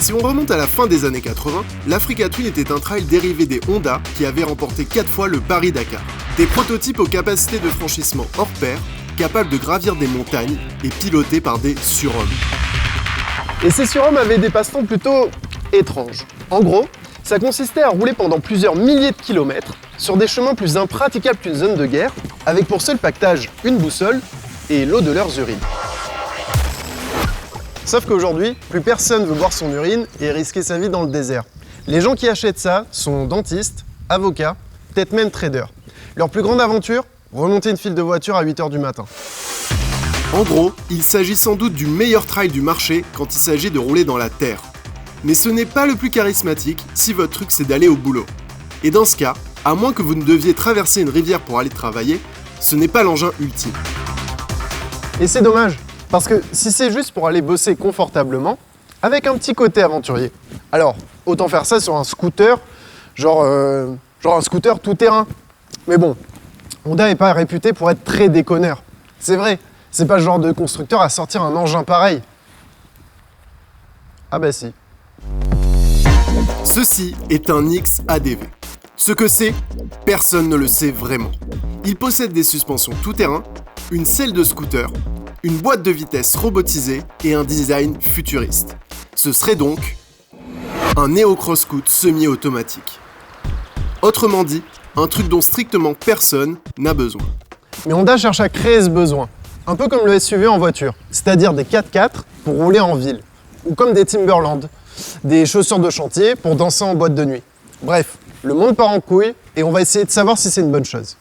Si on remonte à la fin des années 80, l'Africa Twin était un trail dérivé des Honda qui avait remporté 4 fois le Paris-Dakar. Des prototypes aux capacités de franchissement hors pair, capables de gravir des montagnes et pilotés par des surhommes. Et ces surhommes avaient des passe-temps plutôt étranges. En gros, ça consistait à rouler pendant plusieurs milliers de kilomètres sur des chemins plus impraticables qu'une zone de guerre, avec pour seul pactage une boussole et l'eau de leurs urines. Sauf qu'aujourd'hui, plus personne veut boire son urine et risquer sa vie dans le désert. Les gens qui achètent ça sont dentistes, avocats, peut-être même traders. Leur plus grande aventure, remonter une file de voitures à 8h du matin. En gros, il s'agit sans doute du meilleur trail du marché quand il s'agit de rouler dans la terre. Mais ce n'est pas le plus charismatique si votre truc c'est d'aller au boulot. Et dans ce cas, à moins que vous ne deviez traverser une rivière pour aller travailler, ce n'est pas l'engin ultime. Et c'est dommage, parce que si c'est juste pour aller bosser confortablement, avec un petit côté aventurier, alors autant faire ça sur un scooter, genre un scooter tout-terrain. Mais bon, Honda n'est pas réputé pour être très déconneur. C'est vrai, c'est pas le genre de constructeur à sortir un engin pareil. Ah bah si. Ceci est un XADV. Ce que c'est, personne ne le sait vraiment. Il possède des suspensions tout-terrain, une selle de scooter, une boîte de vitesse robotisée et un design futuriste. Ce serait donc un néo-cross-scoot semi-automatique. Autrement dit, un truc dont strictement personne n'a besoin. Mais Honda cherche à créer ce besoin, un peu comme le SUV en voiture, c'est-à-dire des 4x4 pour rouler en ville, ou comme des Timberland, des chaussures de chantier pour danser en boîte de nuit. Bref, le monde part en couille et on va essayer de savoir si c'est une bonne chose.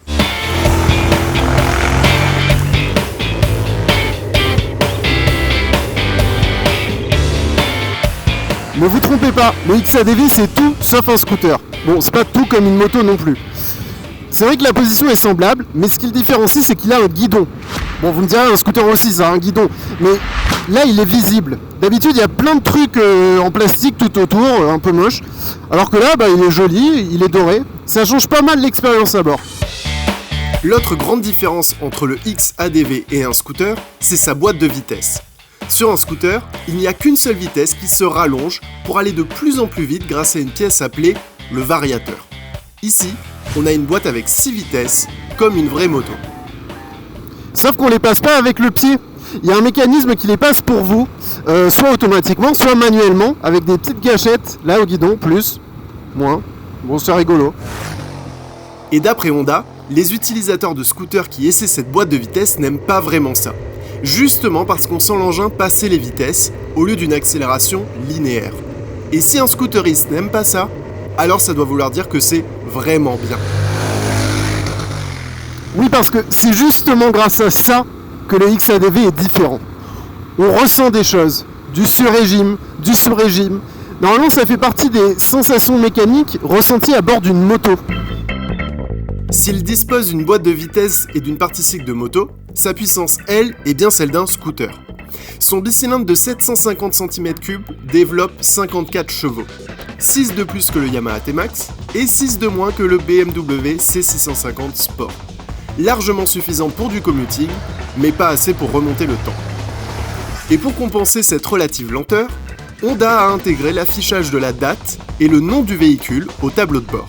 Ne vous trompez pas, le XADV c'est tout sauf un scooter. Bon, c'est pas tout comme une moto non plus. C'est vrai que la position est semblable, mais ce qui le différencie c'est qu'il a un guidon. Bon, vous me direz, un scooter aussi ça a un guidon, mais là il est visible. D'habitude il y a plein de trucs en plastique tout autour, un peu moche, alors que là il est joli, il est doré, ça change pas mal l'expérience à bord. L'autre grande différence entre le XADV et un scooter, c'est sa boîte de vitesse. Sur un scooter, il n'y a qu'une seule vitesse qui se rallonge pour aller de plus en plus vite grâce à une pièce appelée le variateur. Ici, on a une boîte avec 6 vitesses, comme une vraie moto. Sauf qu'on les passe pas avec le pied. Il y a un mécanisme qui les passe pour vous, soit automatiquement, soit manuellement, avec des petites gâchettes, là au guidon, plus, moins. Bon, c'est rigolo. Et d'après Honda, les utilisateurs de scooters qui essaient cette boîte de vitesse n'aiment pas vraiment ça. Justement parce qu'on sent l'engin passer les vitesses au lieu d'une accélération linéaire. Et si un scooteriste n'aime pas ça, alors ça doit vouloir dire que c'est vraiment bien. Oui, parce que c'est justement grâce à ça que le XADV est différent. On ressent des choses, du sur-régime, du sous-régime. Normalement, ça fait partie des sensations mécaniques ressenties à bord d'une moto. S'il dispose d'une boîte de vitesse et d'une partie cycle de moto, sa puissance, elle, est bien celle d'un scooter. Son bicylindre de 750 cm3 développe 54 chevaux, 6 de plus que le Yamaha T-Max et 6 de moins que le BMW C650 Sport. Largement suffisant pour du commuting, mais pas assez pour remonter le temps. Et pour compenser cette relative lenteur, Honda a intégré l'affichage de la date et le nom du véhicule au tableau de bord.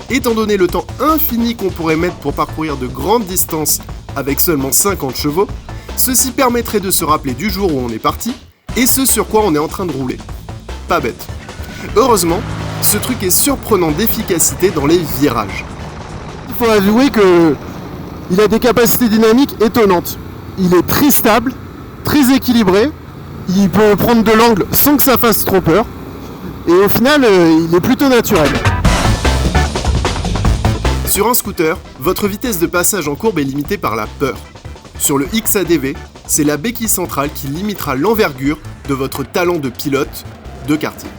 Étant donné le temps infini qu'on pourrait mettre pour parcourir de grandes distances avec seulement 50 chevaux, ceci permettrait de se rappeler du jour où on est parti et ce sur quoi on est en train de rouler. Pas bête. Heureusement, ce truc est surprenant d'efficacité dans les virages. Il faut avouer qu'il a des capacités dynamiques étonnantes. Il est très stable, très équilibré, il peut prendre de l'angle sans que ça fasse trop peur, et au final, il est plutôt naturel. Sur un scooter, votre vitesse de passage en courbe est limitée par la peur. Sur le XADV, c'est la béquille centrale qui limitera l'envergure de votre talent de pilote de quartier.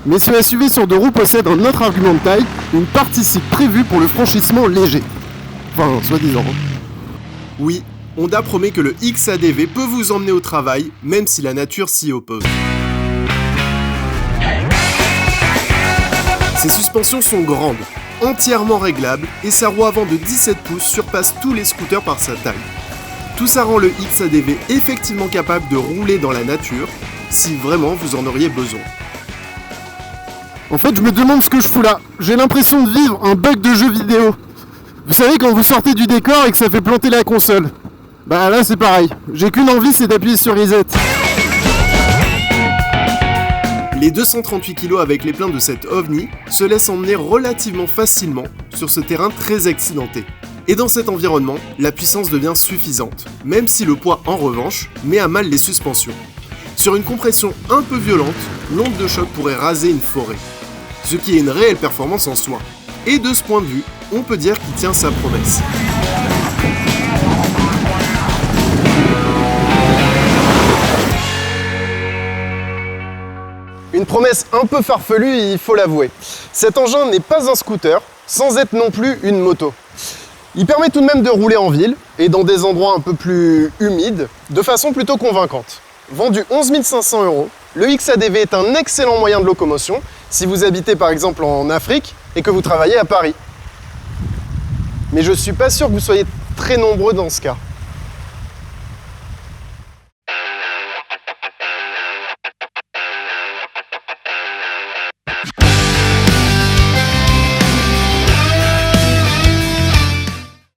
Mais ce SUV sur deux roues possède un autre argument de taille, une partie cycle prévue pour le franchissement léger. Enfin, soi-disant. Oui, Honda promet que le XADV peut vous emmener au travail, même si la nature s'y oppose. Ses suspensions sont grandes, entièrement réglable et sa roue avant de 17 pouces surpasse tous les scooters par sa taille. Tout ça rend le XADV effectivement capable de rouler dans la nature, si vraiment vous en auriez besoin. En fait, je me demande ce que je fous là. J'ai l'impression de vivre un bug de jeu vidéo. Vous savez, quand vous sortez du décor et que ça fait planter la console. Bah là, c'est pareil. J'ai qu'une envie, c'est d'appuyer sur reset. Les 238 kg avec les pleins de cet OVNI se laissent emmener relativement facilement sur ce terrain très accidenté. Et dans cet environnement, la puissance devient suffisante, même si le poids en revanche met à mal les suspensions. Sur une compression un peu violente, l'onde de choc pourrait raser une forêt, ce qui est une réelle performance en soi. Et de ce point de vue, on peut dire qu'il tient sa promesse. Une promesse un peu farfelue, il faut l'avouer. Cet engin n'est pas un scooter, sans être non plus une moto. Il permet tout de même de rouler en ville et dans des endroits un peu plus humides, de façon plutôt convaincante. Vendu 11 500 €, le XADV est un excellent moyen de locomotion si vous habitez par exemple en Afrique et que vous travaillez à Paris. Mais je suis pas sûr que vous soyez très nombreux dans ce cas.